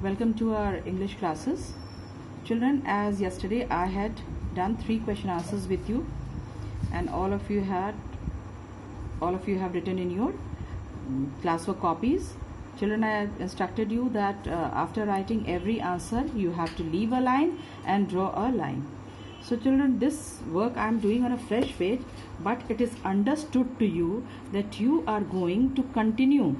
Welcome to our English classes. Children, as yesterday I had done 3 question answers with you, and all of you have written in your classwork copies. Children, I have instructed you that after writing every answer you have to leave a line and draw a line. So children, this work I am doing on a fresh page, but it is understood to you that you are going to continue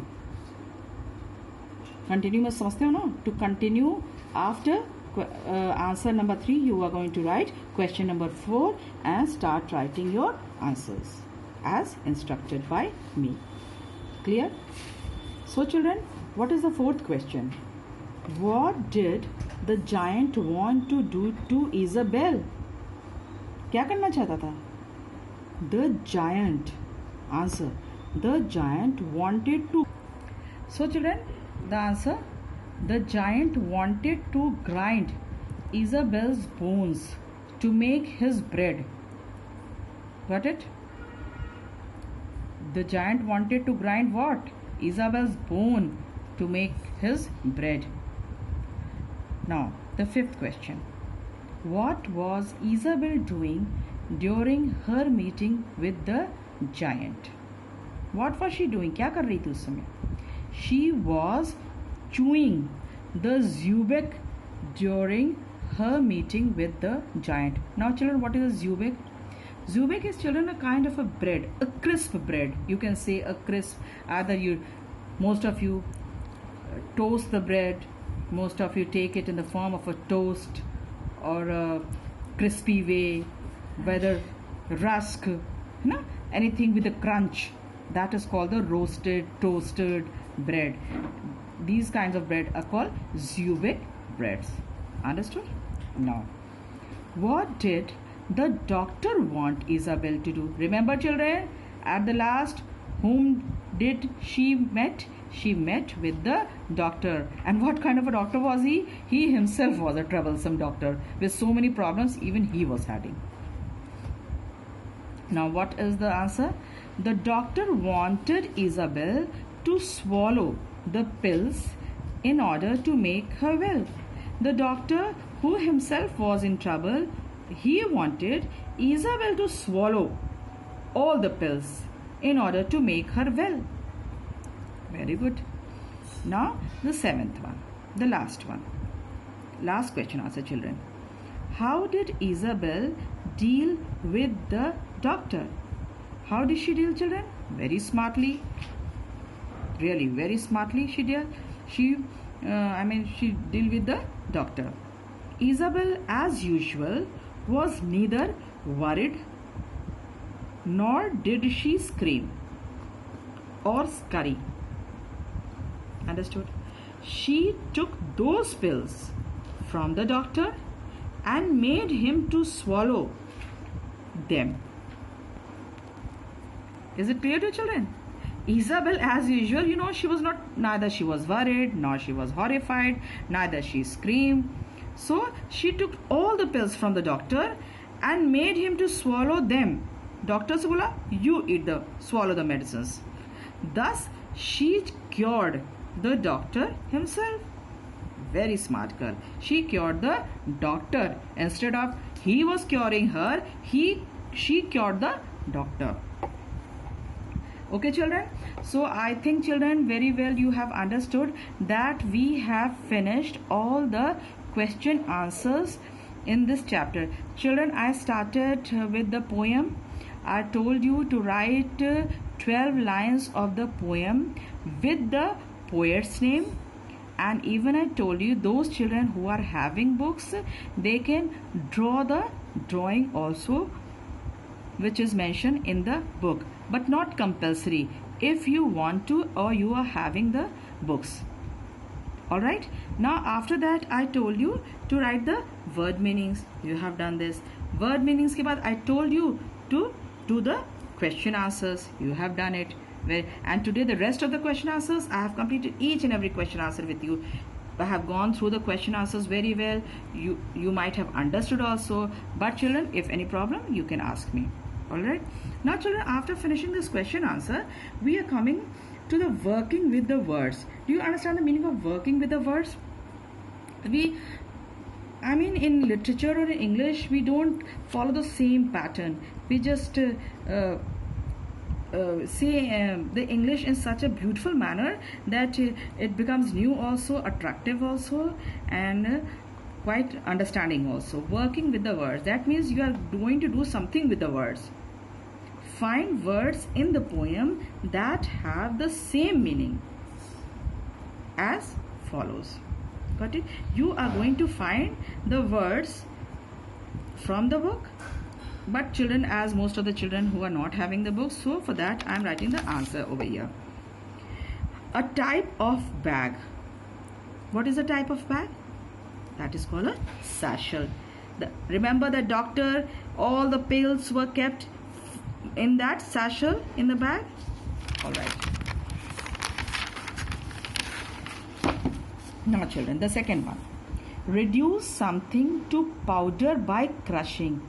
में समझते हो ना, to continue after answer number 3 you are going to write question number 4 and start writing your answers as instructed by me. Clear? So children, what is the 4th question? What did the giant want to do to Isabel? क्या करना चाहता था? The giant. Answer. The giant wanted to. So children, the answer: the giant wanted to grind Isabel's bones to make his bread. Got it? The giant wanted to grind what? Isabel's bone to make his bread. Now, the 5th question. What was Isabel doing during her meeting with the giant? What was she doing? क्या कर रही थी उस समय? She was chewing the Zubek during her meeting with the giant. Now children, what is a Zubek? Zubek is, children, a kind of a bread, a crisp bread. You can say a crisp. Either most of you toast the bread, most of you take it in the form of a toast or a crispy way, whether rusk, anything with a crunch. That is called the roasted, toasted bread. These kinds of bread are called Zubek breads. Understood? Now, what did the doctor want Isabel to do? Remember children, at the last, whom did she met? She met with the doctor. And what kind of a doctor was he? He himself was a troublesome doctor with so many problems even he was having. Now what is the answer? The doctor wanted Isabel to swallow the pills in order to make her well. The doctor, who himself was in trouble, he wanted Isabel to swallow all the pills in order to make her well. Very good. Now the 7th one, the last one. Last question answer, children. How did Isabel deal with the doctor? How did she deal, children? Very smartly. Really, very smartly she deal. She deal with the doctor. Isabel, as usual, was neither worried nor did she scream or scurry. Understood? She took those pills from the doctor and made him to swallow them. Is it clear to children? Isabel, as usual, she was neither she was worried, nor she was horrified, neither she screamed. So she took all the pills from the doctor and made him to swallow them. Doctor se bola, you swallow the medicines. Thus she cured the doctor himself. Very smart girl. She cured the doctor. Instead of he was curing her, she cured the doctor. Okay children, so I think children very well you have understood that we have finished all the question answers in this chapter. Children, I started with the poem. I told you to write 12 lines of the poem with the poet's name, and even I told you those children who are having books, they can draw the drawing also which is mentioned in the book, but not compulsory if you want to or you are having the books. Alright, now after that I told you to write the word meanings. You have done this. Word meanings ke baad I told you to do the question answers. You have done it. And today the rest of the question answers, I have completed each and every question answer with you. I have gone through the question answers very well. You might have understood also, but children, if any problem you can ask me. Alright, now children, after finishing this question answer, we are coming to the working with the words. Do you understand the meaning of working with the words? we I mean, in literature or in English, we don't follow the same pattern. We just say the English in such a beautiful manner that it becomes new, also attractive, also, and quite understanding also. Working with the words. That means you are going to do something with the words. Find words in the poem that have the same meaning as follows. Got it? You are going to find the words from the book, but children, as most of the children who are not having the book, so for that I am writing the answer over here. A type of bag. What is a type of bag? That is called a satchel. Remember the doctor, all the pills were kept in that satchel in the bag. All right. Now children, the second one. Reduce something to powder by crushing.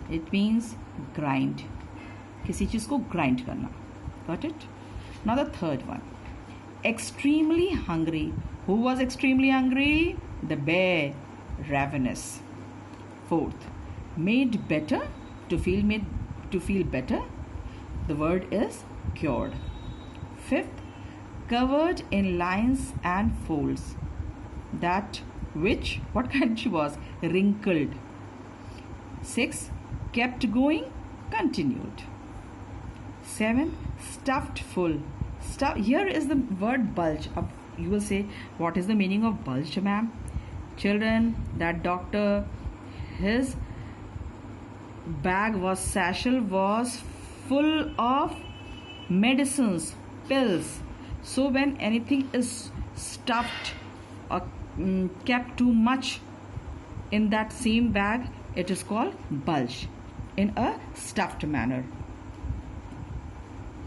It means grind. किसी चीज को grind करना. Got it? Now the third one. Extremely hungry. Who was extremely hungry? The bear. Ravenous. Fourth. Made better. To feel better. The word is cured. Fifth. Covered in lines and folds. That which, what kind she was? Wrinkled. 6. Kept going, continued. 7. Stuffed full. Here is the word bulge. You will say, what is the meaning of bulge, ma'am? Children, that doctor, his bag was, satchel was full of medicines, pills. So when anything is stuffed or kept too much in that same bag, it is called bulge in a stuffed manner.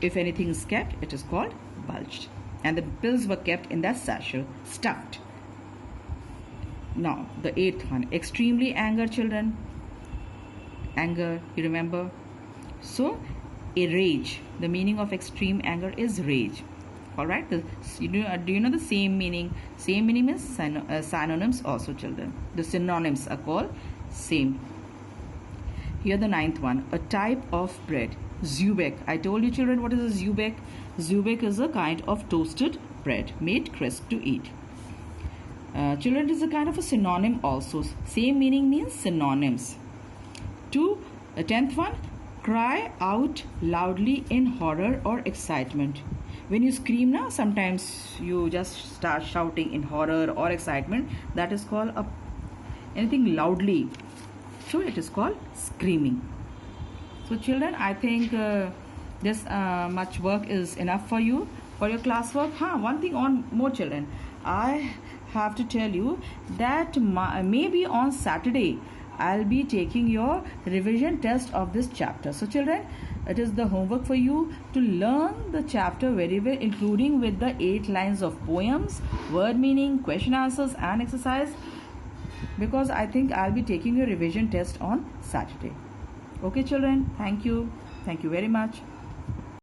If anything is kept, it is called bulged. And the pills were kept in that satchel, stuffed. Now, the eighth one, extremely anger, children. Anger, you remember? So, a rage. The meaning of extreme anger is rage. Alright, do you know the same meaning? Same meaning is synonyms also, children. The synonyms are called same. Here the ninth one, a type of bread. Zubek. I told you, children, what is a zubek? Zubek is a kind of toasted bread made crisp to eat. Children, it is a kind of a synonym also. Same meaning means synonyms. 10th one, cry out loudly in horror or excitement. When you scream now, sometimes you just start shouting in horror or excitement. That is called anything loudly. So it is called screaming. So children, I think this much work is enough for you for your classwork. One thing on more, children. I have to tell you that maybe on Saturday I'll be taking your revision test of this chapter. So children, it is the homework for you to learn the chapter very well, including with the 8 lines of poems, word meaning, question answers and exercise, because I think I'll be taking your revision test on Saturday. Okay children, thank you very much.